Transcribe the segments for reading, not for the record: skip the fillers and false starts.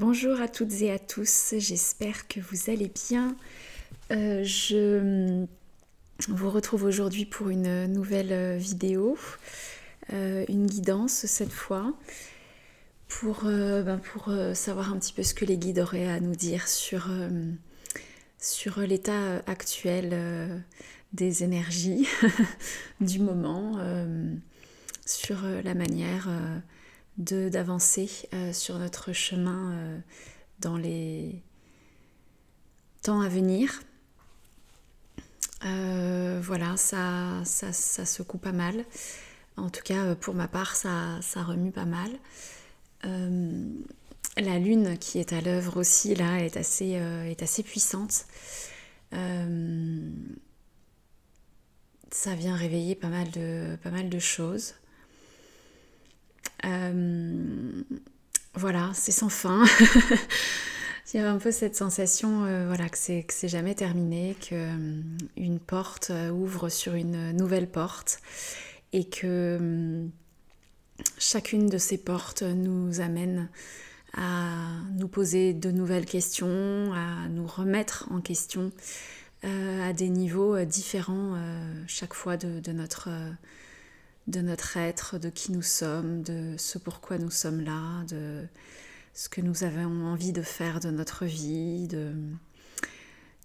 Bonjour à toutes et à tous, j'espère que vous allez bien. Je vous retrouve aujourd'hui pour une nouvelle vidéo, une guidance cette fois, pour savoir un petit peu ce que les guides auraient à nous dire sur l'état actuel des énergies du moment, sur la manière d'avancer sur notre chemin dans les temps à venir. Voilà, ça secoue pas mal. En tout cas, pour ma part, ça remue pas mal. La lune qui est à l'œuvre aussi, là, est assez puissante. Ça vient réveiller pas mal de choses. Voilà, c'est sans fin. Il y a un peu cette sensation que c'est jamais terminé, qu'une porte ouvre sur une nouvelle porte et que chacune de ces portes nous amène à nous poser de nouvelles questions, à nous remettre en question à des niveaux différents chaque fois de notre être, de qui nous sommes, de ce pourquoi nous sommes là, de ce que nous avons envie de faire de notre vie, de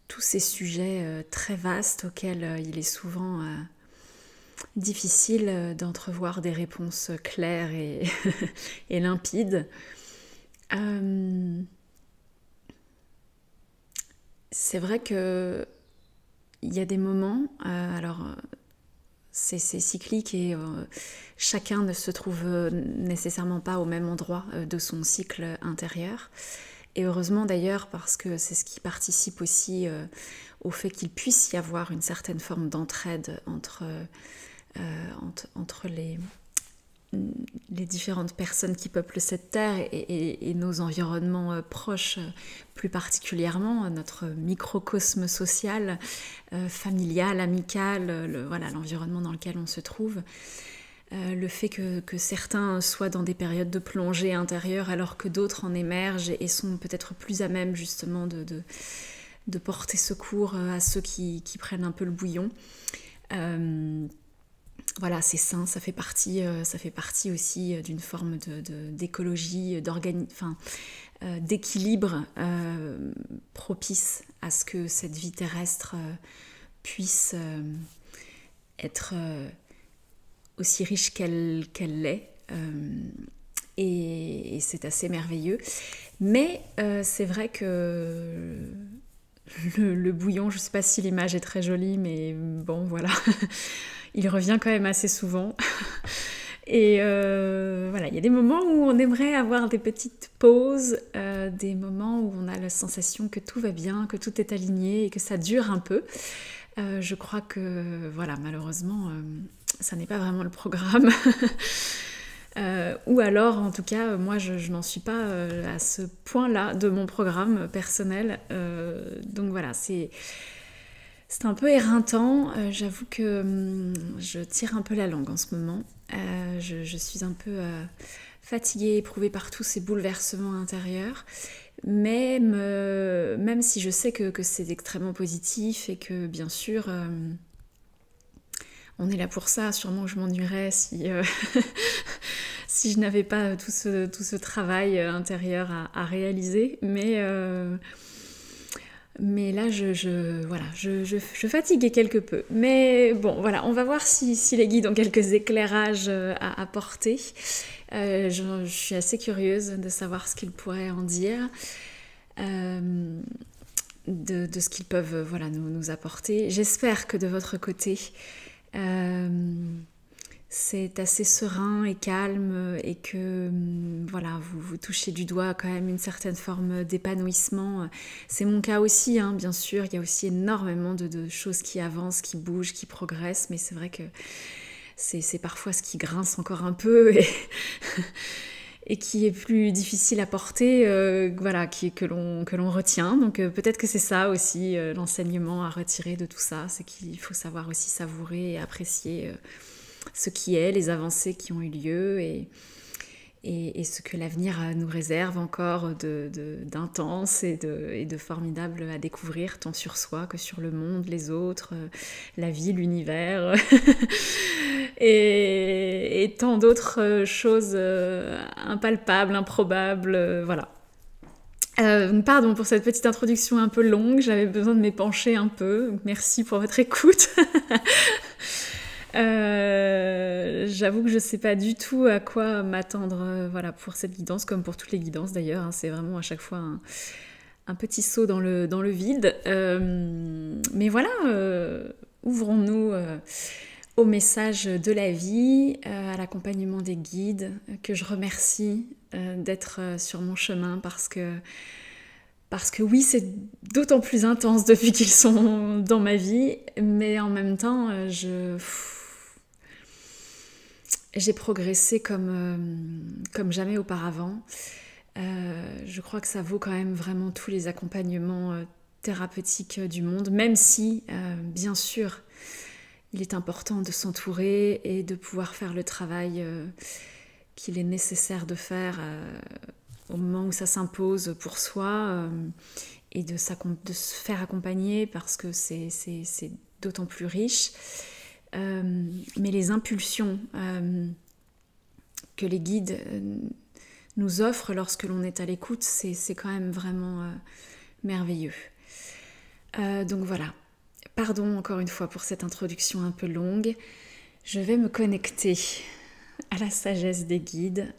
tous ces sujets très vastes auxquels il est souvent difficile d'entrevoir des réponses claires et, et limpides. C'est vrai que il y a des moments, c'est cyclique et chacun ne se trouve nécessairement pas au même endroit de son cycle intérieur. Et heureusement d'ailleurs, parce que c'est ce qui participe aussi au fait qu'il puisse y avoir une certaine forme d'entraide entre les différentes personnes qui peuplent cette terre et nos environnements proches, plus particulièrement notre microcosme social, familial, amical, l'environnement dans lequel on se trouve. Le fait que certains soient dans des périodes de plongée intérieure alors que d'autres en émergent et sont peut-être plus à même justement de porter secours à ceux qui prennent un peu le bouillon. Voilà, c'est sain, ça fait partie aussi d'une forme d'écologie, d'équilibre propice à ce que cette vie terrestre puisse être aussi riche qu'elle l'est. Et c'est assez merveilleux. Mais c'est vrai que le bouillon, je ne sais pas si l'image est très jolie, mais bon, voilà. Il revient quand même assez souvent. Et il y a des moments où on aimerait avoir des petites pauses, des moments où on a la sensation que tout va bien, que tout est aligné et que ça dure un peu. Je crois que, malheureusement, ça n'est pas vraiment le programme. Ou alors, en tout cas, moi, je n'en suis pas à ce point-là de mon programme personnel. Donc voilà, c'est un peu éreintant. J'avoue que je tire un peu la langue en ce moment. Je suis un peu fatiguée, éprouvée par tous ces bouleversements intérieurs. Mais même si je sais que c'est extrêmement positif et que, bien sûr, on est là pour ça, sûrement que je m'ennuierais si... si je n'avais pas tout ce travail intérieur à réaliser. Mais là, je fatiguais quelque peu. Mais bon, voilà, on va voir si les guides ont quelques éclairages à apporter. Je suis assez curieuse de savoir ce qu'ils pourraient en dire, de ce qu'ils peuvent nous apporter. J'espère que de votre côté, c'est assez serein et calme et que vous touchez du doigt quand même une certaine forme d'épanouissement. C'est mon cas aussi, hein, bien sûr. Il y a aussi énormément de choses qui avancent, qui bougent, qui progressent, mais c'est vrai que c'est parfois ce qui grince encore un peu et qui est plus difficile à porter, que l'on retient. Donc peut-être que c'est ça aussi, l'enseignement à retirer de tout ça, c'est qu'il faut savoir aussi savourer et apprécier ce qui est, les avancées qui ont eu lieu et et ce que l'avenir nous réserve encore d'intense et de formidable à découvrir, tant sur soi que sur le monde, les autres, la vie, l'univers, et tant d'autres choses impalpables, improbables, voilà. Pardon pour cette petite introduction un peu longue, j'avais besoin de m'épancher un peu, donc merci pour votre écoute. J'avoue que je ne sais pas du tout à quoi m'attendre voilà, pour cette guidance, comme pour toutes les guidances d'ailleurs, hein, c'est vraiment à chaque fois un petit saut dans le vide. Mais voilà, ouvrons-nous au message de la vie, à l'accompagnement des guides, que je remercie d'être sur mon chemin parce que oui, c'est d'autant plus intense depuis qu'ils sont dans ma vie, mais en même temps, j'ai progressé comme jamais auparavant. Je crois que ça vaut quand même vraiment tous les accompagnements thérapeutiques du monde, même si, bien sûr, il est important de s'entourer et de pouvoir faire le travail qu'il est nécessaire de faire au moment où ça s'impose pour soi et de se faire accompagner parce que c'est d'autant plus riche. Mais les impulsions que les guides nous offrent lorsque l'on est à l'écoute, c'est quand même vraiment merveilleux. Donc voilà. Pardon encore une fois pour cette introduction un peu longue. Je vais me connecter à la sagesse des guides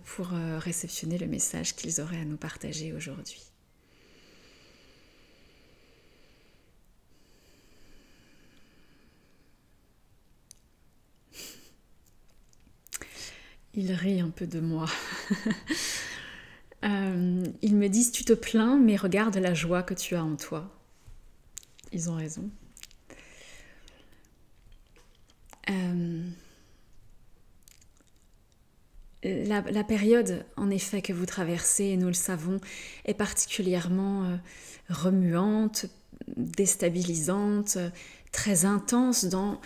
pour réceptionner le message qu'ils auraient à nous partager aujourd'hui. Ils rient un peu de moi. Ils me disent « Tu te plains, mais regarde la joie que tu as en toi. » Ils ont raison. La période, en effet, que vous traversez, et nous le savons, est particulièrement remuante, déstabilisante, très intense dans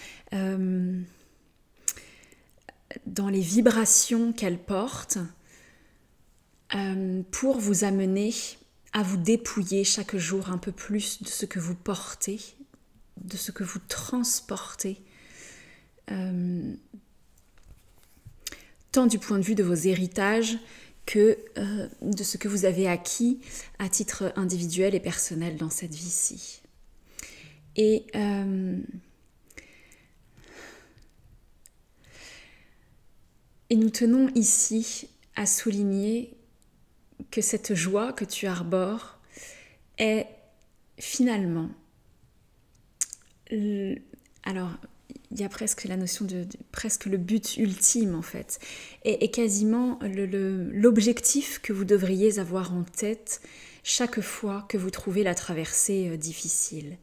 les vibrations qu'elle porte pour vous amener à vous dépouiller chaque jour un peu plus de ce que vous portez, de ce que vous transportez, tant du point de vue de vos héritages que de ce que vous avez acquis à titre individuel et personnel dans cette vie-ci. Et nous tenons ici à souligner que cette joie que tu arbores est finalement, alors il y a presque la notion de presque le but ultime en fait, et quasiment l'objectif que vous devriez avoir en tête chaque fois que vous trouvez la traversée difficile.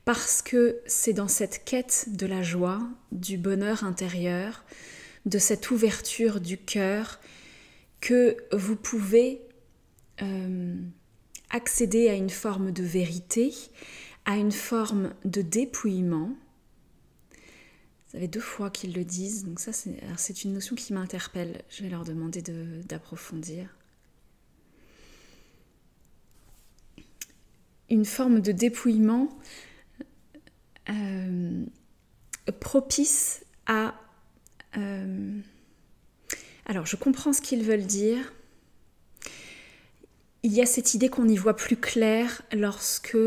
Parce que c'est dans cette quête de la joie, du bonheur intérieur, de cette ouverture du cœur que vous pouvez accéder à une forme de vérité, à une forme de dépouillement. Vous avez 2 fois qu'ils le disent, donc ça c'est une notion qui m'interpelle. Je vais leur demander d'approfondir. Une forme de dépouillement propice à... Alors je comprends ce qu'ils veulent dire. Il y a cette idée qu'on y voit plus clair lorsque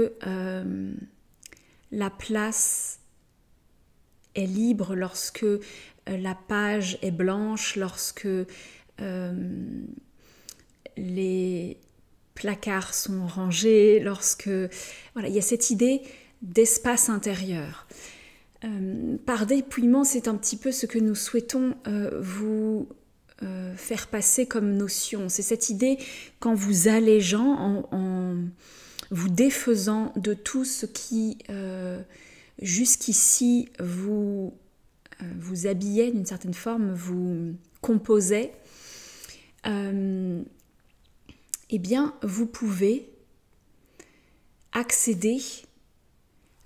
la place est libre, lorsque la page est blanche, lorsque les placards sont rangés, lorsque... Voilà, il y a cette idée d'espace intérieur. Par dépouillement, c'est un petit peu ce que nous souhaitons vous faire passer comme notion. C'est cette idée qu'en vous allégeant, en vous défaisant de tout ce qui jusqu'ici vous habillait d'une certaine forme, vous composait, eh bien vous pouvez accéder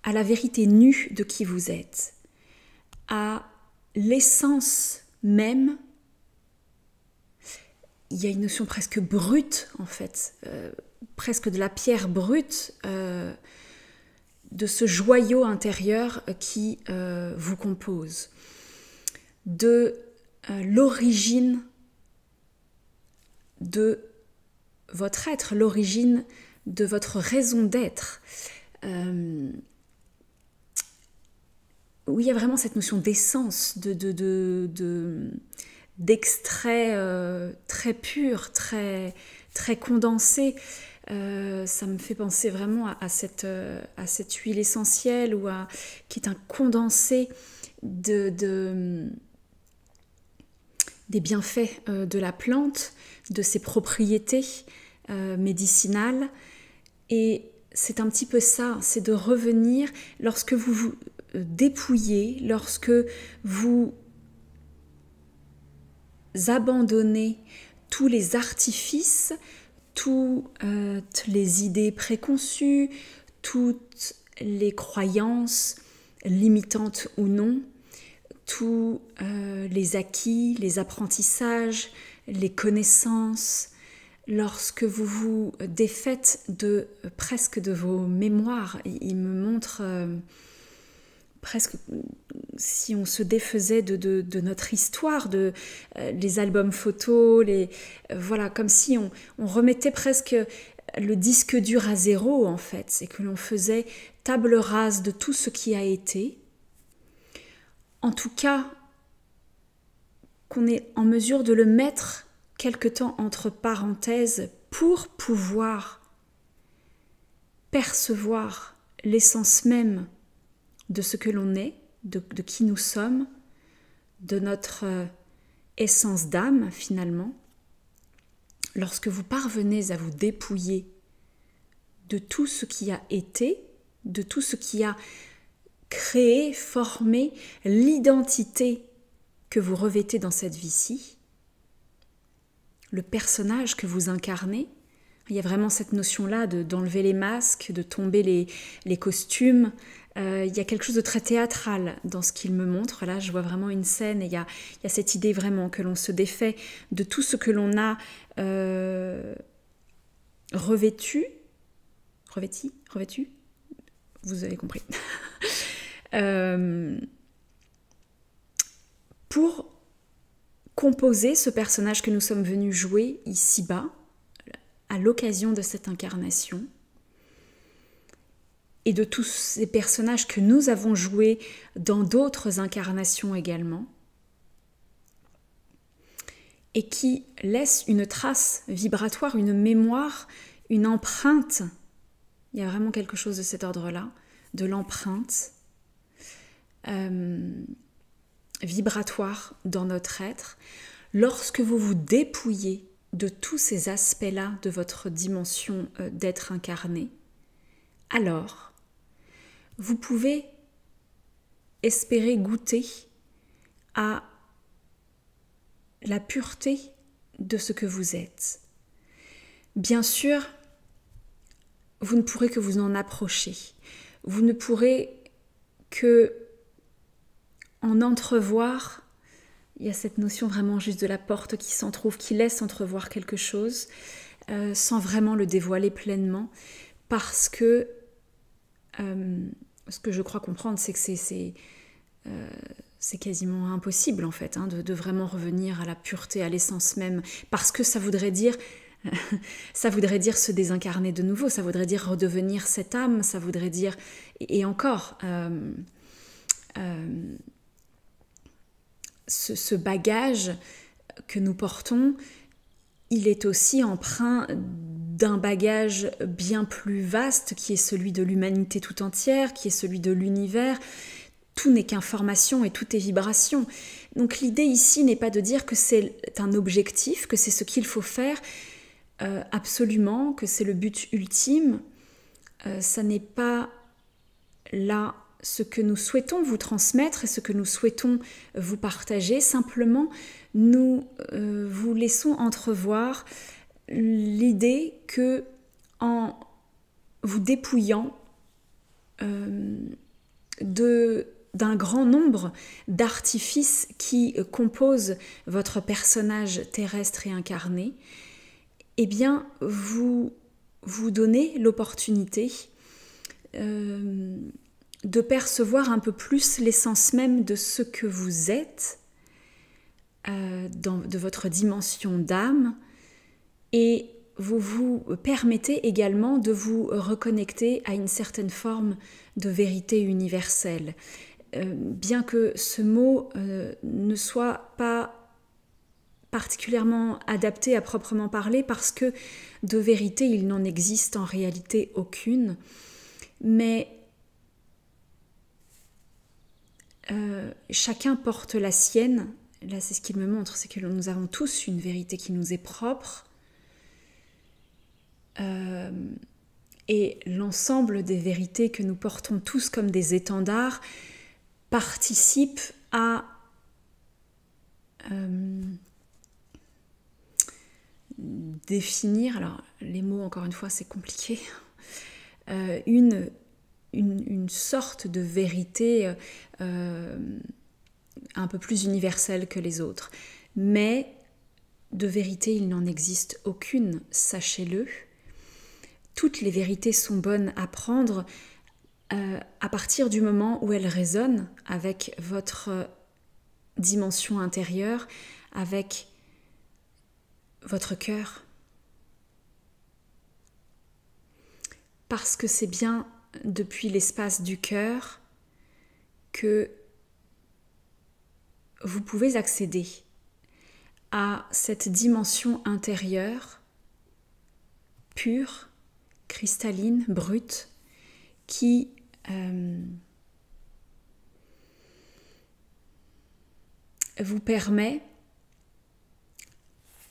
à la vérité nue de qui vous êtes, à l'essence même il y a une notion presque brute, en fait, presque de la pierre brute, de ce joyau intérieur qui vous compose, de l'origine de votre être, l'origine de votre raison d'être. Où il y a vraiment cette notion d'essence, d'extrait très pur, très condensé. Ça me fait penser vraiment à cette huile essentielle qui est un condensé des bienfaits de la plante, de ses propriétés médicinales. Et c'est un petit peu ça, c'est de revenir lorsque vous vous dépouillez, lorsque vous abandonnez tous les artifices, toutes les idées préconçues, toutes les croyances limitantes ou non, tous les acquis, les apprentissages, les connaissances, lorsque vous vous défaites presque de vos mémoires. Il me montre presque si on se défaisait de notre histoire, les albums photos, voilà, comme si on remettait presque le disque dur à zéro en fait, et que l'on faisait table rase de tout ce qui a été. En tout cas, qu'on est en mesure de le mettre quelque temps entre parenthèses pour pouvoir percevoir l'essence même de ce que l'on est, de qui nous sommes, de notre essence d'âme finalement. Lorsque vous parvenez à vous dépouiller de tout ce qui a été, de tout ce qui a créé, formé l'identité que vous revêtez dans cette vie-ci, le personnage que vous incarnez. Il y a vraiment cette notion-là d'enlever les masques, de tomber les costumes. Il y a quelque chose de très théâtral dans ce qu'il me montre. Là, je vois vraiment une scène et il y a cette idée vraiment que l'on se défait de tout ce que l'on a revêtu, vous avez compris, pour composer ce personnage que nous sommes venus jouer ici-bas, à l'occasion de cette incarnation, et de tous ces personnages que nous avons joués dans d'autres incarnations également, et qui laissent une trace vibratoire, une mémoire, une empreinte. Il y a vraiment quelque chose de cet ordre-là, de l'empreinte vibratoire dans notre être. Lorsque vous vous dépouillez de tous ces aspects-là de votre dimension d'être incarné, alors vous pouvez espérer goûter à la pureté de ce que vous êtes. Bien sûr, vous ne pourrez que vous en approcher. Vous ne pourrez que en entrevoir. Il y a cette notion vraiment juste de la porte qui s'entrouvre, qui laisse entrevoir quelque chose, sans vraiment le dévoiler pleinement, parce que ce que je crois comprendre, c'est que c'est quasiment impossible en fait, de vraiment revenir à la pureté, à l'essence même, parce que ça voudrait dire se désincarner de nouveau, ça voudrait dire redevenir cette âme, ça voudrait dire, et encore, ce bagage que nous portons, il est aussi empreint d'un bagage bien plus vaste qui est celui de l'humanité tout entière, qui est celui de l'univers. Tout n'est qu'information et tout est vibration. Donc l'idée ici n'est pas de dire que c'est un objectif, que c'est ce qu'il faut faire, absolument, que c'est le but ultime. Ça n'est pas là ce que nous souhaitons vous transmettre et ce que nous souhaitons vous partager. Simplement, nous vous laissons entrevoir l'idée que en vous dépouillant de d'un grand nombre d'artifices qui composent votre personnage terrestre et incarné, eh bien, vous donnez l'opportunité de percevoir un peu plus l'essence même de ce que vous êtes, de votre dimension d'âme, et vous vous permettez également de vous reconnecter à une certaine forme de vérité universelle. Bien que ce mot ne soit pas particulièrement adapté à proprement parler, parce que de vérité il n'en existe en réalité aucune, mais chacun porte la sienne. Là, c'est ce qu'il me montre, c'est que nous avons tous une vérité qui nous est propre, et l'ensemble des vérités que nous portons tous comme des étendards participe à définir, alors les mots encore une fois c'est compliqué, une sorte de vérité un peu plus universelle que les autres. Mais de vérité il n'en existe aucune, sachez-le. Toutes les vérités sont bonnes à prendre à partir du moment où elles résonnent avec votre dimension intérieure, avec votre cœur. Parce que c'est bien depuis l'espace du cœur que vous pouvez accéder à cette dimension intérieure pure, cristalline, brute, qui vous permet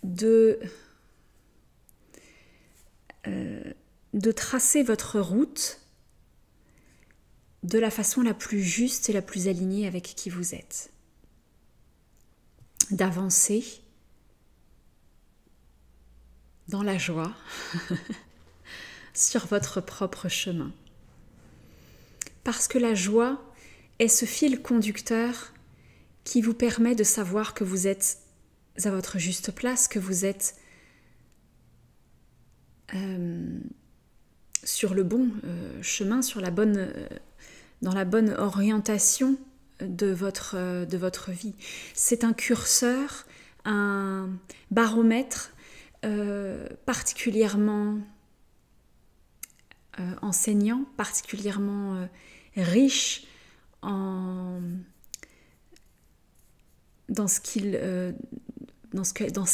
de tracer votre route de la façon la plus juste et la plus alignée avec qui vous êtes, d'avancer dans la joie sur votre propre chemin. Parce que la joie est ce fil conducteur qui vous permet de savoir que vous êtes à votre juste place, que vous êtes sur le bon chemin, dans la bonne orientation de votre vie. C'est un curseur, un baromètre particulièrement enseignant, particulièrement riche dans ce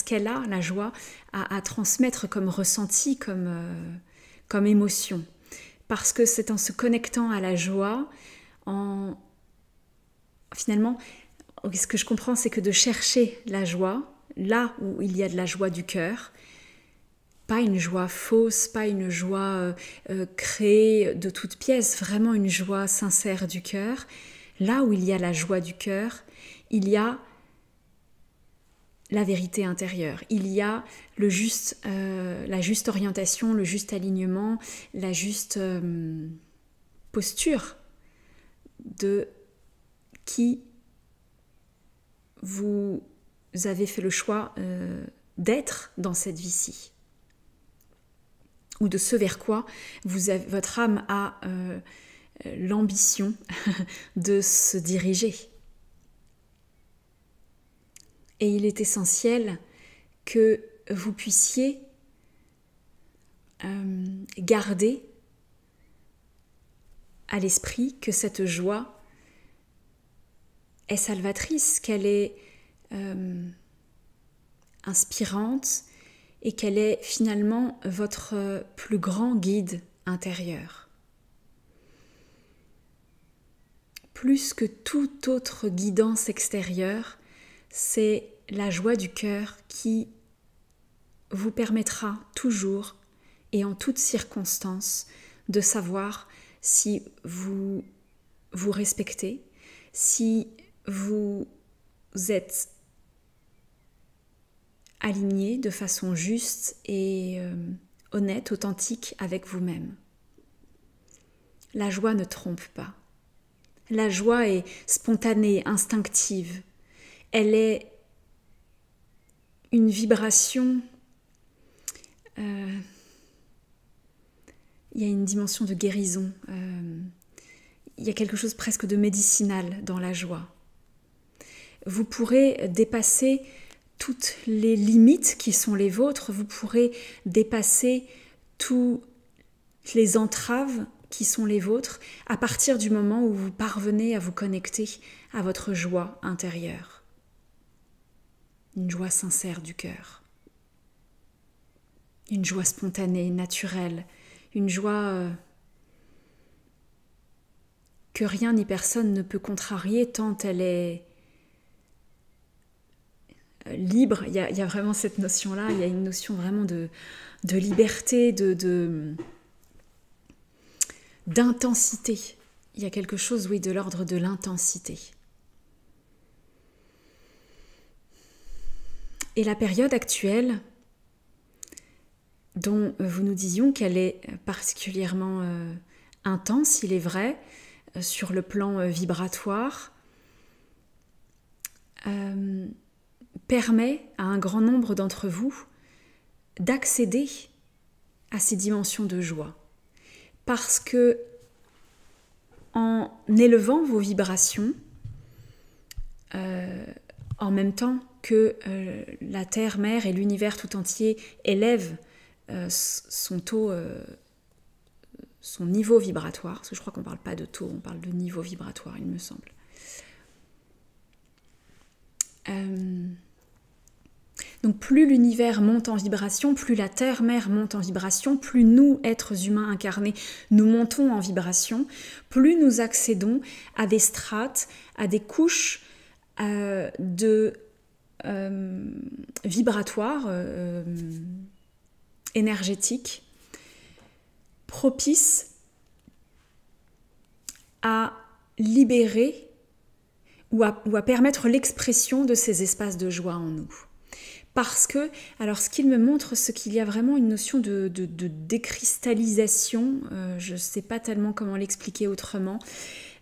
qu'elle a, la joie, à transmettre comme ressenti, comme émotion. Parce que c'est en se connectant à la joie, finalement, ce que je comprends, c'est que de chercher la joie, là où il y a de la joie du cœur, pas une joie fausse, pas une joie créée de toutes pièces, vraiment une joie sincère du cœur. Là où il y a la joie du cœur, il y a la vérité intérieure. Il y a la juste orientation, le juste alignement, la juste posture de qui vous avez fait le choix d'être dans cette vie-ci, ou de ce vers quoi votre âme a l'ambition de se diriger. Et il est essentiel que vous puissiez garder à l'esprit que cette joie est salvatrice, qu'elle est inspirante et qu'elle est finalement votre plus grand guide intérieur. Plus que toute autre guidance extérieure, c'est la joie du cœur qui vous permettra toujours et en toutes circonstances de savoir si vous vous respectez, si vous êtes aligné de façon juste et honnête, authentique avec vous-même. La joie ne trompe pas. La joie est spontanée, instinctive. Elle est une vibration. Il y a une dimension de guérison. Il y a quelque chose presque de médicinal dans la joie. Vous pourrez dépasser toutes les limites qui sont les vôtres. Vous pourrez dépasser toutes les entraves qui sont les vôtres à partir du moment où vous parvenez à vous connecter à votre joie intérieure. Une joie sincère du cœur. Une joie spontanée, naturelle. Une joie que rien ni personne ne peut contrarier tant elle est libre. Il y a vraiment cette notion-là, il y a une notion vraiment de liberté, d'intensité. Il y a quelque chose, oui, de l'ordre de l'intensité. Et la période actuelle, dont vous nous disions qu'elle est particulièrement intense, il est vrai, sur le plan vibratoire, permet à un grand nombre d'entre vous d'accéder à ces dimensions de joie. Parce que en élevant vos vibrations, en même temps que la Terre-Mère et l'univers tout entier élèvent son taux, son niveau vibratoire, parce que je crois qu'on ne parle pas de taux, on parle de niveau vibratoire, il me semble. Donc plus l'univers monte en vibration, plus la Terre-Mère monte en vibration, plus nous, êtres humains incarnés, nous montons en vibration, plus nous accédons à des strates, à des couches vibratoires, énergétiques, propices à libérer ou à permettre l'expression de ces espaces de joie en nous. Parce que, alors ce qu'il me montre, c'est qu'il y a vraiment une notion de décristallisation, je ne sais pas tellement comment l'expliquer autrement.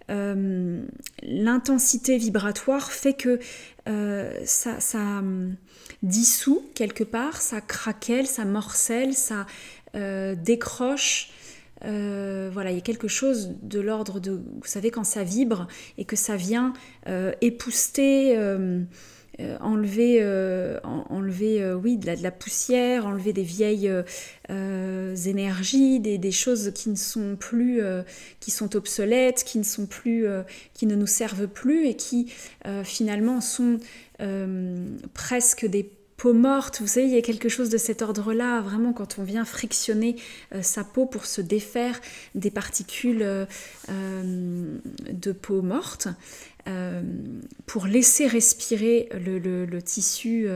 L'intensité vibratoire fait que ça dissout quelque part, ça craquelle, ça morcelle, ça décroche. Voilà, il y a quelque chose de l'ordre de, vous savez, quand ça vibre et que ça vient épousseter, enlever oui, de la poussière, enlever des vieilles énergies, des choses qui ne sont plus, qui sont obsolètes, qui ne sont plus, qui ne nous servent plus et qui finalement sont presque des peau morte. Vous savez, il y a quelque chose de cet ordre-là, vraiment, quand on vient frictionner sa peau pour se défaire des particules de peau morte, pour laisser respirer le tissu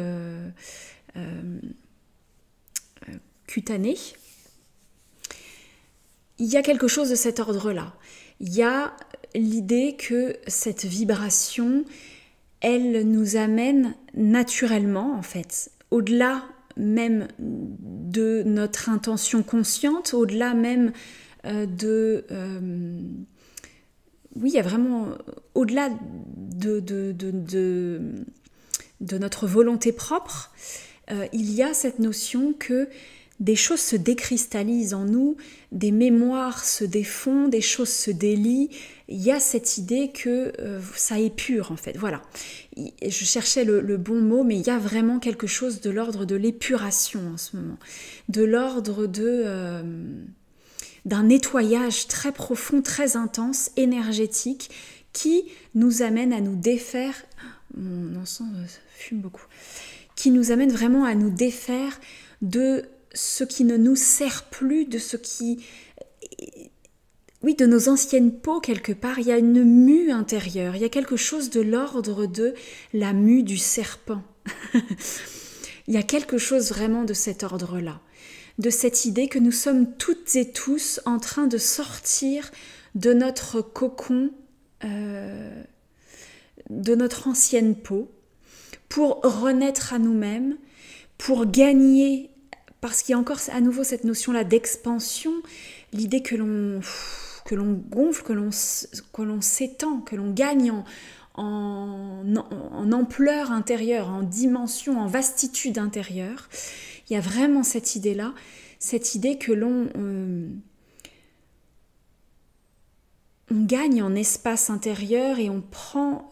cutané. Il y a quelque chose de cet ordre-là. Il y a l'idée que cette vibration, elle nous amène naturellement, en fait, au-delà même de notre intention consciente, au-delà même oui, il y a vraiment, au-delà de notre volonté propre, il y a cette notion que des choses se décristallisent en nous, des mémoires se défont, des choses se délient. Il y a cette idée que ça épure, en fait. Voilà. Je cherchais le bon mot, mais il y a vraiment quelque chose de l'ordre de l'épuration en ce moment. De l'ordre d'un nettoyage très profond, très intense, énergétique, qui nous amène à nous défaire. Mon encens fume beaucoup. Qui nous amène vraiment à nous défaire de ce qui ne nous sert plus, de ce qui... Oui, de nos anciennes peaux, quelque part. Il y a une mue intérieure. Il y a quelque chose de l'ordre de la mue du serpent. Il y a quelque chose vraiment de cet ordre-là. De cette idée que nous sommes toutes et tous en train de sortir de notre cocon, de notre ancienne peau, pour renaître à nous-mêmes, pour gagner, parce qu'il y a encore à nouveau cette notion-là d'expansion, l'idée que que l'on gonfle, que l'on s'étend, que l'on gagne en ampleur intérieure, en dimension, en vastitude intérieure. Il y a vraiment cette idée-là, cette idée que on gagne en espace intérieur et on prend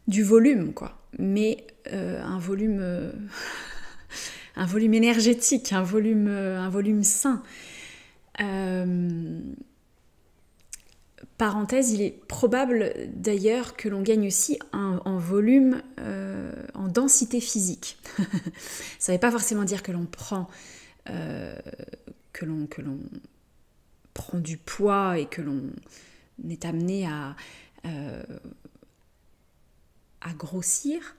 du volume, quoi. Mais un volume énergétique, un volume sain. Parenthèse, il est probable d'ailleurs que l'on gagne aussi en volume, en densité physique. Ça ne veut pas forcément dire que l'on prend prend du poids et que l'on est amené à grossir,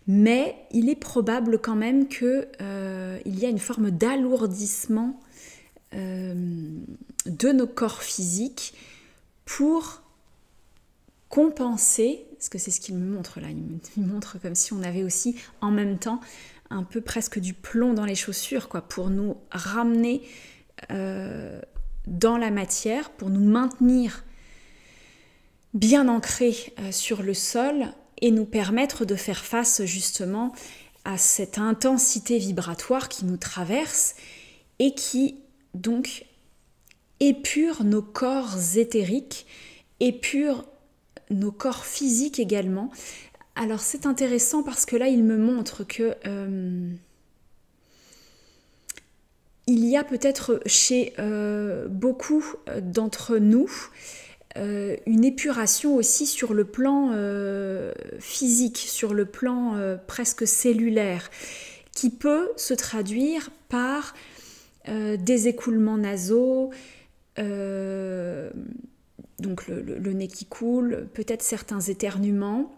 mais il est probable quand même qu'il y a une forme d'alourdissement de nos corps physiques pour compenser, parce que c'est ce qu'il me montre là, il me montre comme si on avait aussi en même temps un peu presque du plomb dans les chaussures, quoi, pour nous ramener dans la matière, pour nous maintenir bien ancrés sur le sol et nous permettre de faire face justement à cette intensité vibratoire qui nous traverse et qui donc épure nos corps éthériques, épure nos corps physiques également. Alors c'est intéressant parce que là il me montre que il y a peut-être chez beaucoup d'entre nous une épuration aussi sur le plan physique, sur le plan presque cellulaire, qui peut se traduire par des écoulements nasaux, donc le nez qui coule, peut-être certains éternuements,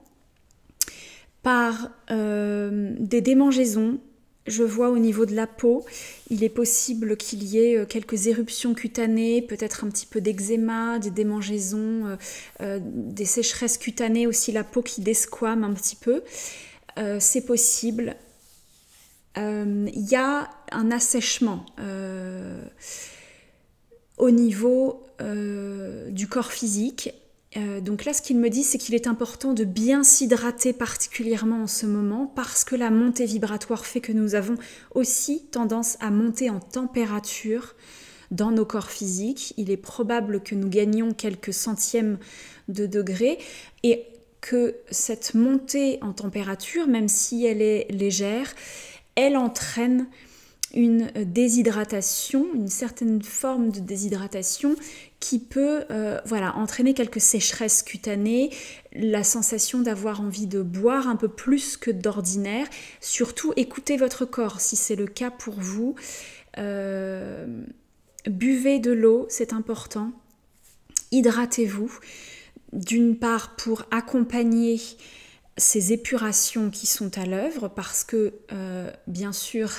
par des démangeaisons. Je vois au niveau de la peau, il est possible qu'il y ait quelques éruptions cutanées, peut-être un petit peu d'eczéma, des démangeaisons, des sécheresses cutanées, aussi la peau qui desquame un petit peu. C'est possible. Il y a un assèchement au niveau du corps physique. Donc là, ce qu'il me dit, c'est qu'il est important de bien s'hydrater particulièrement en ce moment parce que la montée vibratoire fait que nous avons aussi tendance à monter en température dans nos corps physiques. Il est probable que nous gagnions quelques centièmes de degrés et que cette montée en température, même si elle est légère, elle entraîne une déshydratation, une certaine forme de déshydratation qui peut entraîner quelques sécheresses cutanées, la sensation d'avoir envie de boire un peu plus que d'ordinaire. Surtout, écoutez votre corps si c'est le cas pour vous. Buvez de l'eau, c'est important. Hydratez-vous, d'une part pour accompagner ces épurations qui sont à l'œuvre, parce que bien sûr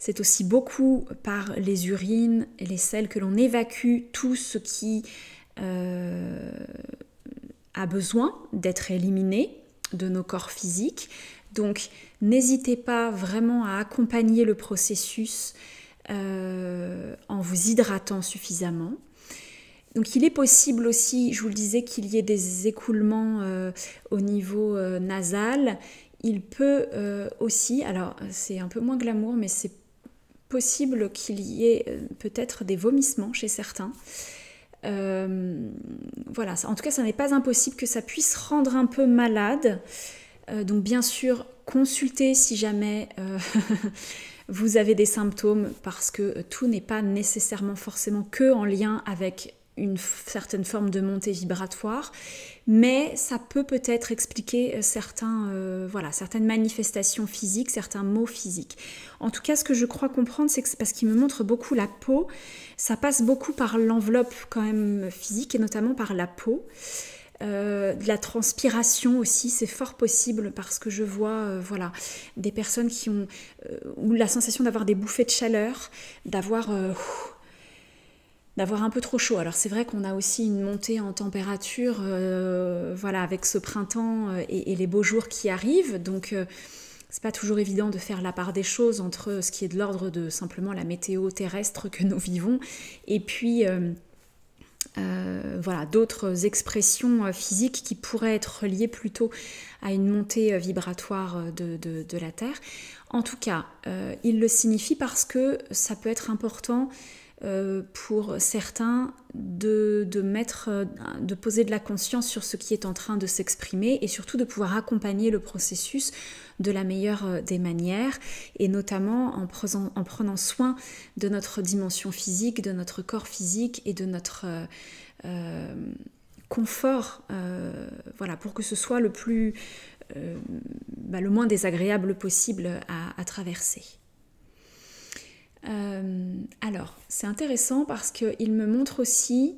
c'est aussi beaucoup par les urines et les selles que l'on évacue tout ce qui a besoin d'être éliminé de nos corps physiques. Donc n'hésitez pas vraiment à accompagner le processus en vous hydratant suffisamment. Donc il est possible aussi, je vous le disais, qu'il y ait des écoulements au niveau nasal. Il peut aussi, alors c'est un peu moins glamour, mais c'est possible qu'il y ait peut-être des vomissements chez certains. Voilà, en tout cas, ça n'est pas impossible que ça puisse rendre un peu malade. Donc bien sûr, consultez si jamais vous avez des symptômes, parce que tout n'est pas nécessairement forcément que en lien avec une certaine forme de montée vibratoire, mais ça peut peut-être expliquer certaines manifestations physiques, certains maux physiques. En tout cas, ce que je crois comprendre, c'est que c'est parce qu'il me montre beaucoup la peau, ça passe beaucoup par l'enveloppe quand même physique, et notamment par la peau. De la transpiration aussi, c'est fort possible, parce que je vois des personnes qui ont ou la sensation d'avoir des bouffées de chaleur, d'avoir un peu trop chaud. Alors c'est vrai qu'on a aussi une montée en température avec ce printemps et les beaux jours qui arrivent, donc c'est pas toujours évident de faire la part des choses entre ce qui est de l'ordre de simplement la météo terrestre que nous vivons et puis voilà, d'autres expressions physiques qui pourraient être reliées plutôt à une montée vibratoire de la Terre. En tout cas, il le signifie parce que ça peut être important pour certains de poser de la conscience sur ce qui est en train de s'exprimer et surtout de pouvoir accompagner le processus de la meilleure des manières et notamment en prenant soin de notre dimension physique, de notre corps physique et de notre confort, voilà, pour que ce soit le moins désagréable possible à traverser. Alors, c'est intéressant parce qu'il me montre aussi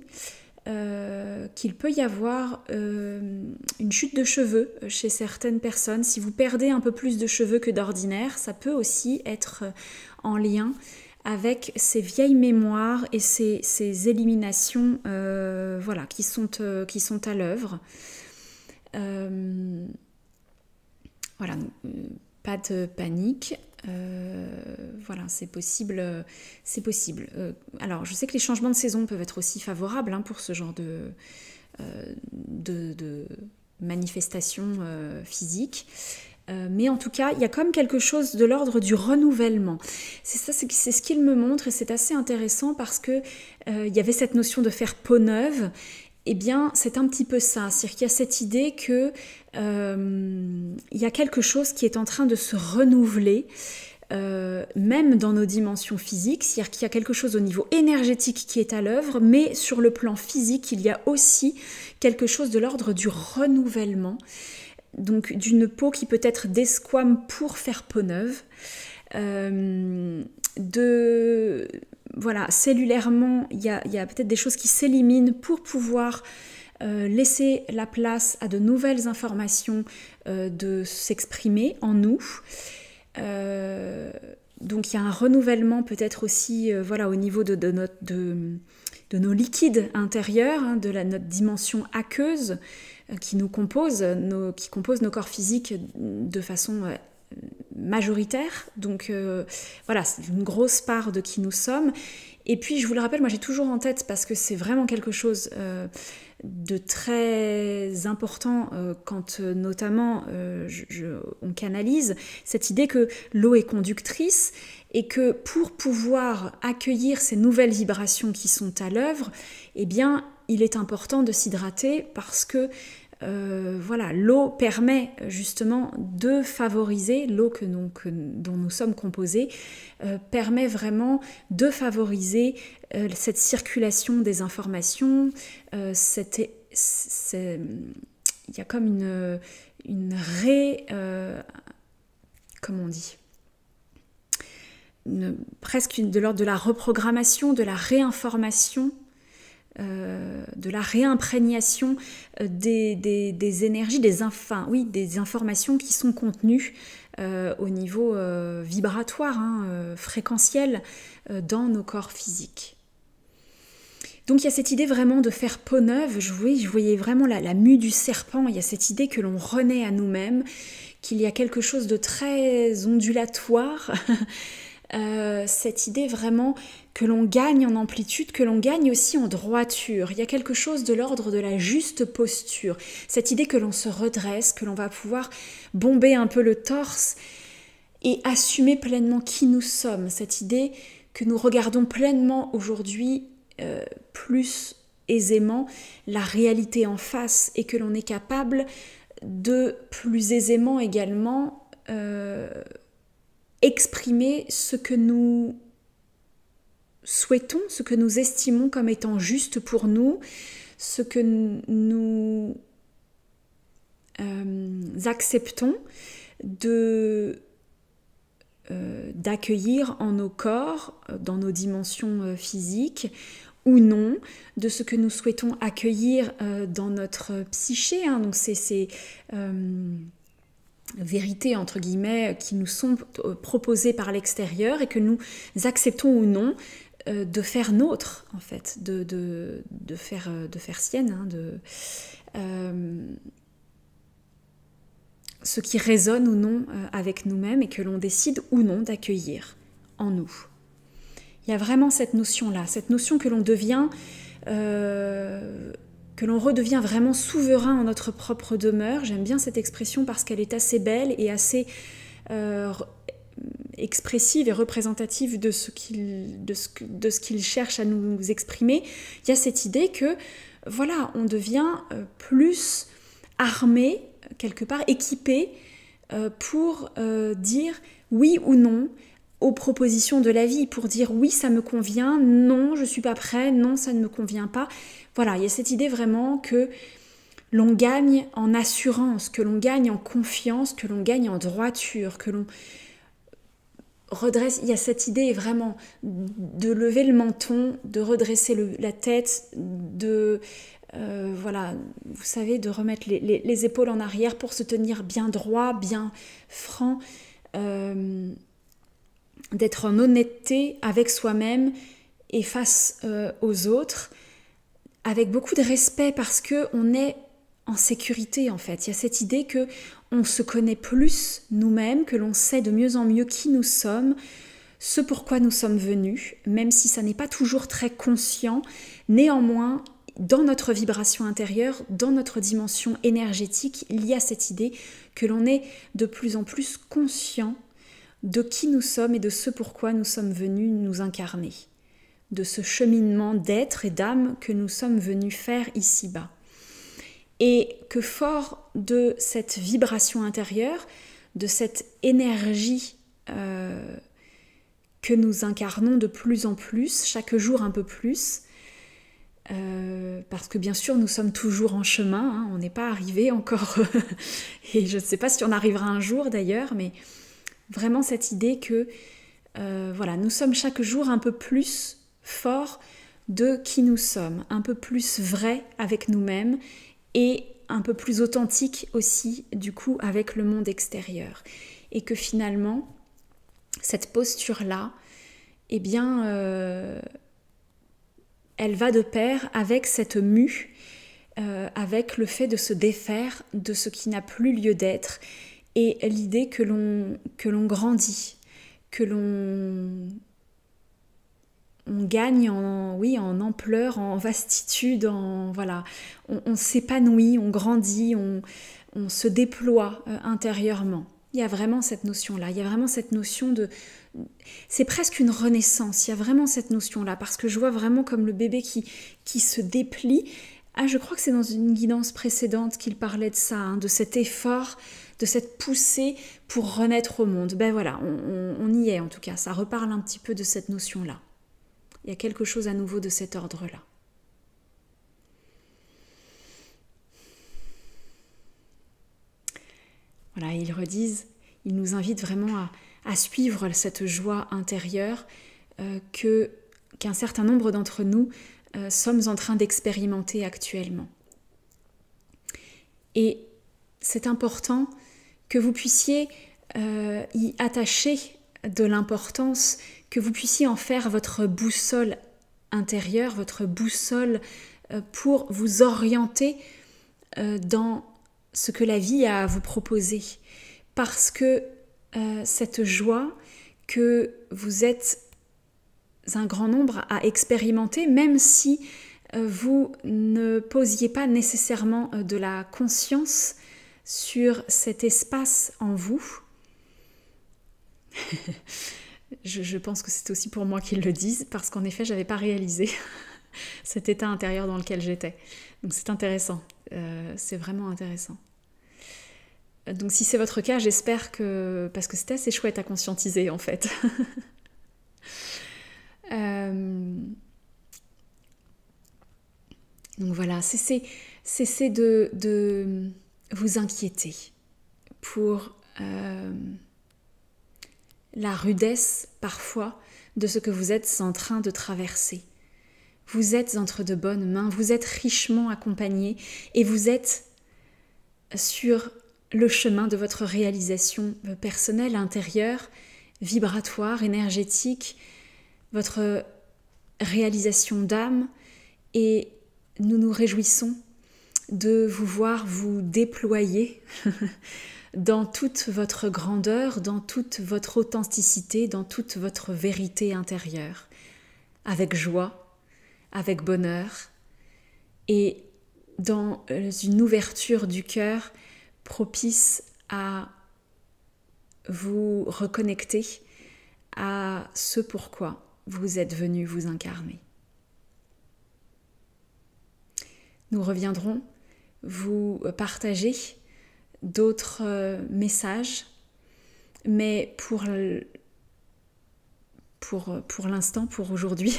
qu'il peut y avoir une chute de cheveux chez certaines personnes. Si vous perdez un peu plus de cheveux que d'ordinaire, ça peut aussi être en lien avec ces vieilles mémoires et ces éliminations voilà, qui sont à l'œuvre. Voilà, pas de panique. Voilà, c'est possible. Alors, je sais que les changements de saison peuvent être aussi favorables pour ce genre de manifestations physiques. Mais en tout cas, il y a comme quelque chose de l'ordre du renouvellement. C'est ce qu'il me montre et c'est assez intéressant parce que il y avait cette notion de faire peau neuve. Eh bien, c'est un petit peu ça. C'est-à-dire qu'il y a cette idée que il y a quelque chose qui est en train de se renouveler, même dans nos dimensions physiques. C'est-à-dire qu'il y a quelque chose au niveau énergétique qui est à l'œuvre, mais sur le plan physique, il y a aussi quelque chose de l'ordre du renouvellement. Donc d'une peau qui peut être d'esquame pour faire peau neuve, voilà, cellulairement, il y a peut-être des choses qui s'éliminent pour pouvoir laisser la place à de nouvelles informations de s'exprimer en nous. Donc il y a un renouvellement peut-être aussi voilà, au niveau de nos liquides intérieurs, de notre dimension aqueuse qui nous compose, qui compose nos corps physiques de façon majoritaire. Donc voilà, c'est une grosse part de qui nous sommes. Et puis je vous le rappelle, moi j'ai toujours en tête, parce que c'est vraiment quelque chose de très important quand notamment on canalise cette idée que l'eau est conductrice et que pour pouvoir accueillir ces nouvelles vibrations qui sont à l'œuvre, eh bien il est important de s'hydrater parce que voilà, l'eau permet justement de favoriser, l'eau dont nous sommes composés, permet vraiment de favoriser cette circulation des informations. Il y a comme comment on dit, presque de l'ordre de la reprogrammation, de la réinformation, de la réimprégnation des énergies, des informations qui sont contenues au niveau vibratoire, fréquentiel dans nos corps physiques. Donc il y a cette idée vraiment de faire peau neuve. Je voyais vraiment la mue du serpent. Il y a cette idée que l'on renaît à nous-mêmes, qu'il y a quelque chose de très ondulatoire. Cette idée vraiment que l'on gagne en amplitude, que l'on gagne aussi en droiture. Il y a quelque chose de l'ordre de la juste posture. Cette idée que l'on se redresse, que l'on va pouvoir bomber un peu le torse et assumer pleinement qui nous sommes. Cette idée que nous regardons pleinement aujourd'hui, plus aisément, la réalité en face et que l'on est capable de plus aisément également exprimer ce que nous souhaitons, ce que nous estimons comme étant juste pour nous, ce que nous acceptons d'accueillir en nos corps, dans nos dimensions physiques, ou non, de ce que nous souhaitons accueillir dans notre psyché. Donc c'est vérités entre guillemets qui nous sont proposées par l'extérieur et que nous acceptons ou non de faire nôtre en fait, de faire sienne. ce qui résonne ou non avec nous-mêmes et que l'on décide ou non d'accueillir en nous. Il y a vraiment cette notion-là, cette notion que l'on devient, que l'on redevient vraiment souverain en notre propre demeure. J'aime bien cette expression parce qu'elle est assez belle et assez expressive et représentative de ce qu'il cherche à nous exprimer. Il y a cette idée que, voilà, on devient plus armé, quelque part équipé, pour dire oui ou non aux propositions de la vie, pour dire oui, ça me convient, non, je suis pas prêt, non, ça ne me convient pas. Voilà, il y a cette idée vraiment que l'on gagne en assurance, que l'on gagne en confiance, que l'on gagne en droiture, que l'on redresse. Il y a cette idée vraiment de lever le menton, de redresser la tête, de voilà, vous savez, de remettre les épaules en arrière pour se tenir bien droit, bien franc, d'être en honnêteté avec soi-même et face aux autres, avec beaucoup de respect parce qu'on est en sécurité en fait. Il y a cette idée que on se connaît plus nous-mêmes, que l'on sait de mieux en mieux qui nous sommes, ce pourquoi nous sommes venus, même si ça n'est pas toujours très conscient, néanmoins, dans notre vibration intérieure, dans notre dimension énergétique, il y a cette idée que l'on est de plus en plus conscient de qui nous sommes et de ce pourquoi nous sommes venus nous incarner, de ce cheminement d'être et d'âme que nous sommes venus faire ici-bas. Et que fort de cette vibration intérieure, de cette énergie que nous incarnons de plus en plus, chaque jour un peu plus, parce que bien sûr nous sommes toujours en chemin, hein, on n'est pas arrivé encore, et je ne sais pas si on arrivera un jour d'ailleurs, mais vraiment cette idée que voilà, nous sommes chaque jour un peu plus forts de qui nous sommes, un peu plus vrais avec nous-mêmes et un peu plus authentique aussi du coup avec le monde extérieur. Et que finalement, cette posture-là, eh bien, elle va de pair avec cette mue, avec le fait de se défaire de ce qui n'a plus lieu d'être et l'idée que l'on grandit, que l'on gagne en ampleur, en vastitude, voilà, on s'épanouit, on grandit, on se déploie intérieurement. Il y a vraiment cette notion-là, il y a vraiment cette notion de... C'est presque une renaissance, il y a vraiment cette notion-là, parce que je vois vraiment comme le bébé qui se déplie. Ah, je crois que c'est dans une guidance précédente qu'il parlait de ça, hein, de cet effort, de cette poussée pour renaître au monde. Ben voilà, on y est en tout cas, ça reparle un petit peu de cette notion-là. Il y a quelque chose à nouveau de cet ordre-là. Voilà, ils redisent, ils nous invitent vraiment à suivre cette joie intérieure qu'un certain nombre d'entre nous sommes en train d'expérimenter actuellement. Et c'est important que vous puissiez y attacher de l'importance, que vous puissiez en faire votre boussole intérieure, votre boussole pour vous orienter dans ce que la vie a à vous proposer. Parce que cette joie que vous êtes un grand nombre à expérimenter, même si vous ne posiez pas nécessairement de la conscience sur cet espace en vous. Je pense que c'est aussi pour moi qu'ils le disent, parce qu'en effet, je n'avais pas réalisé cet état intérieur dans lequel j'étais. Donc c'est intéressant, c'est vraiment intéressant. Donc si c'est votre cas, j'espère que... Parce que c'était assez chouette à conscientiser en fait. Donc voilà, cessez de vous inquiéter pour la rudesse parfois de ce que vous êtes en train de traverser. Vous êtes entre de bonnes mains, vous êtes richement accompagnés et vous êtes sur le chemin de votre réalisation personnelle, intérieure, vibratoire, énergétique, votre réalisation d'âme, et nous nous réjouissons de vous voir vous déployer dans toute votre grandeur, dans toute votre authenticité, dans toute votre vérité intérieure, avec joie, avec bonheur et dans une ouverture du cœur propice à vous reconnecter à ce pourquoi vous êtes venu vous incarner. Nous reviendrons vous partager d'autres messages, mais pour l'instant, pour aujourd'hui,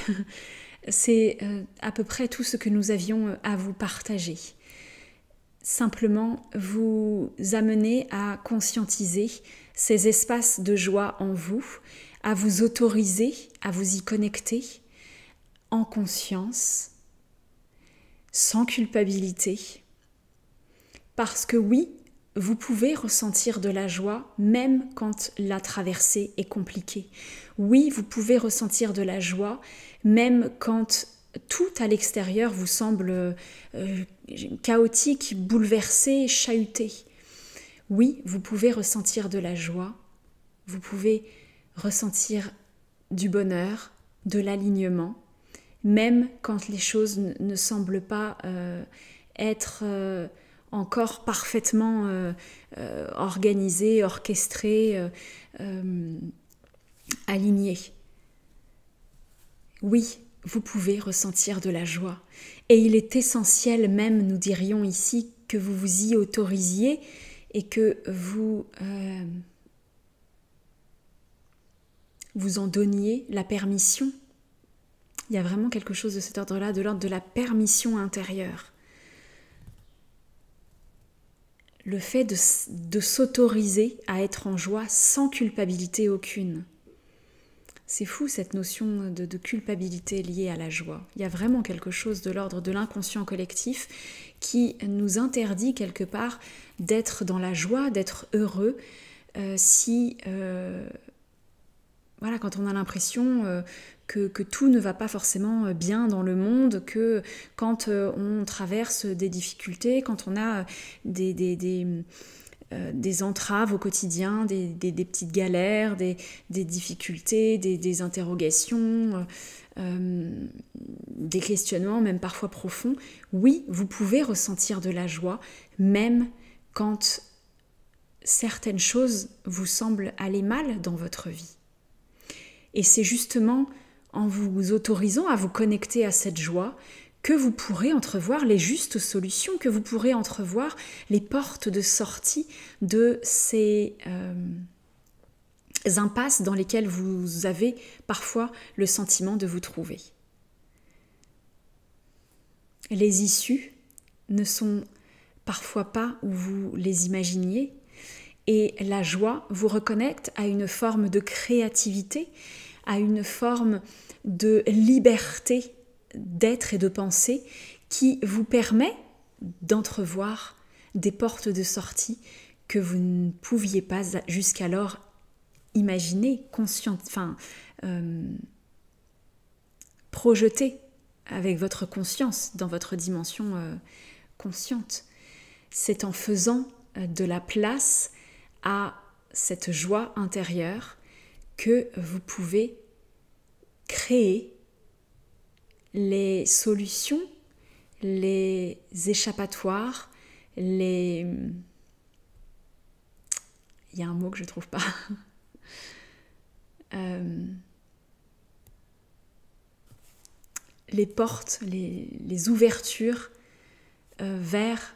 c'est à peu près tout ce que nous avions à vous partager. Simplement vous amener à conscientiser ces espaces de joie en vous, à vous autoriser à vous y connecter en conscience, sans culpabilité, parce que oui, vous pouvez ressentir de la joie même quand la traversée est compliquée. Oui, vous pouvez ressentir de la joie même quand tout à l'extérieur vous semble chaotique, bouleversé, chahuté. Oui, vous pouvez ressentir de la joie, vous pouvez ressentir du bonheur, de l'alignement, même quand les choses ne semblent pas être encore parfaitement organisées, orchestrées, alignées. Oui, vous pouvez ressentir de la joie. Et il est essentiel même, nous dirions ici, que vous vous y autorisiez et que vous en donniez la permission. Il y a vraiment quelque chose de cet ordre-là, de l'ordre de la permission intérieure. Le fait de s'autoriser à être en joie sans culpabilité aucune. C'est fou cette notion de culpabilité liée à la joie. Il y a vraiment quelque chose de l'ordre de l'inconscient collectif qui nous interdit quelque part d'être dans la joie, d'être heureux quand on a l'impression que tout ne va pas forcément bien dans le monde, que quand on traverse des difficultés, quand on a des entraves au quotidien, des petites galères, des difficultés, des interrogations, des questionnements, même parfois profonds. Oui, vous pouvez ressentir de la joie, même quand certaines choses vous semblent aller mal dans votre vie. Et c'est justement en vous autorisant à vous connecter à cette joie que vous pourrez entrevoir les justes solutions, que vous pourrez entrevoir les portes de sortie de ces impasses dans lesquelles vous avez parfois le sentiment de vous trouver. Les issues ne sont parfois pas où vous les imaginiez, et la joie vous reconnecte à une forme de créativité, à une forme de liberté d'être et de penser qui vous permet d'entrevoir des portes de sortie que vous ne pouviez pas jusqu'alors imaginer, projeter avec votre conscience, dans votre dimension consciente. C'est en faisant de la place à cette joie intérieure que vous pouvez créer les solutions, les échappatoires, il y a un mot que je ne trouve pas. Les portes, les ouvertures vers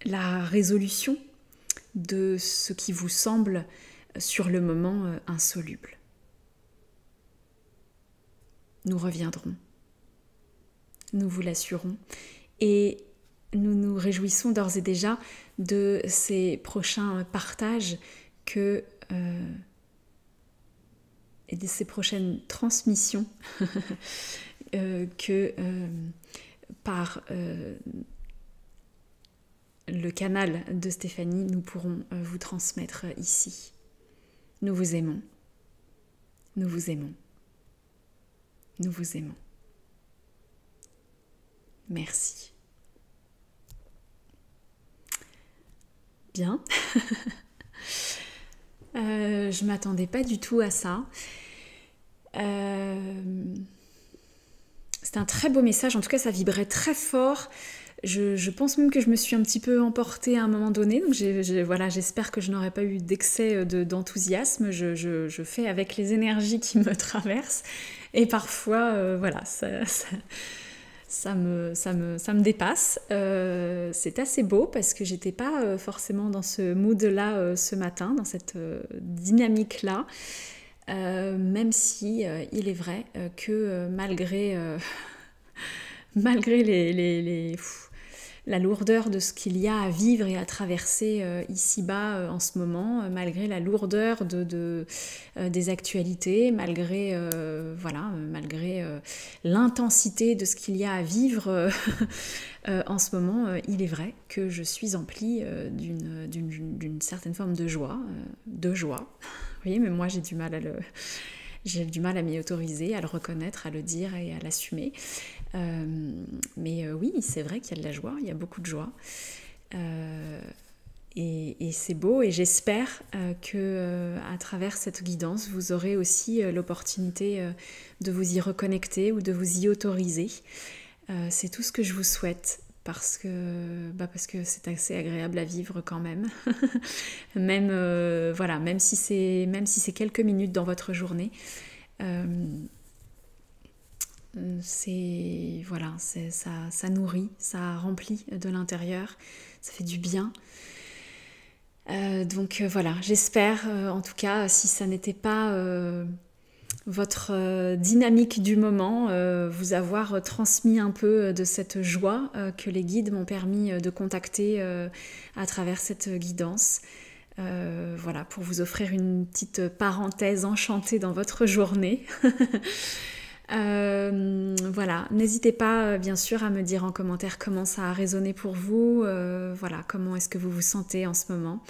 la résolution de ce qui vous semble sur le moment insoluble. Nous reviendrons, nous vous l'assurons, et nous nous réjouissons d'ores et déjà de ces prochains partages et de ces prochaines transmissions que par le canal de Stéphanie, nous pourrons vous transmettre ici. Nous vous aimons. Nous vous aimons. Nous vous aimons. Merci. Bien. Je m'attendais pas du tout à ça. C'était un très beau message, en tout cas ça vibrait très fort. Je pense même que je me suis un petit peu emportée à un moment donné, donc voilà, j'espère que je n'aurai pas eu d'excès d'enthousiasme. Je fais avec les énergies qui me traversent, et parfois, voilà, ça me dépasse. C'est assez beau parce que j'étais pas forcément dans ce mood-là ce matin, dans cette dynamique-là. Même si il est vrai que malgré la lourdeur de ce qu'il y a à vivre et à traverser ici-bas en ce moment, malgré la lourdeur des actualités, malgré l'intensité de ce qu'il y a à vivre en ce moment, il est vrai que je suis emplie d'une certaine forme de joie. Oui, mais moi j'ai du mal à m'y autoriser, à le reconnaître, à le dire et à l'assumer. Mais oui, c'est vrai qu'il y a de la joie, il y a beaucoup de joie. Et c'est beau, et j'espère que à travers cette guidance, vous aurez aussi l'opportunité de vous y reconnecter ou de vous y autoriser. C'est tout ce que je vous souhaite. Parce que c'est assez agréable à vivre quand même. Même si c'est quelques minutes dans votre journée, ça nourrit, ça remplit de l'intérieur, ça fait du bien. Donc voilà, j'espère en tout cas, si ça n'était pas votre dynamique du moment, vous avoir transmis un peu de cette joie que les guides m'ont permis de contacter à travers cette guidance. Voilà, pour vous offrir une petite parenthèse enchantée dans votre journée. Voilà, n'hésitez pas bien sûr à me dire en commentaire comment ça a résonné pour vous, voilà, comment est-ce que vous vous sentez en ce moment.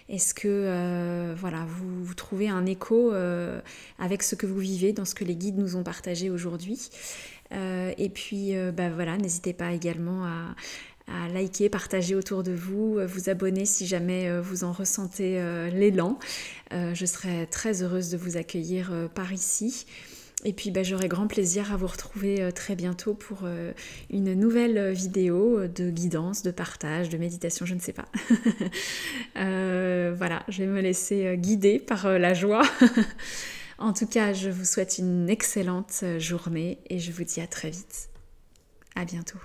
Est-ce que vous trouvez un écho avec ce que vous vivez dans ce que les guides nous ont partagé aujourd'hui. Et puis voilà, n'hésitez pas également à liker, partager autour de vous, vous abonner si jamais vous en ressentez l'élan. Je serai très heureuse de vous accueillir par ici. Et puis j'aurai grand plaisir à vous retrouver très bientôt pour une nouvelle vidéo de guidance, de partage, de méditation, je ne sais pas. Voilà, je vais me laisser guider par la joie. En tout cas, je vous souhaite une excellente journée et je vous dis à très vite. À bientôt.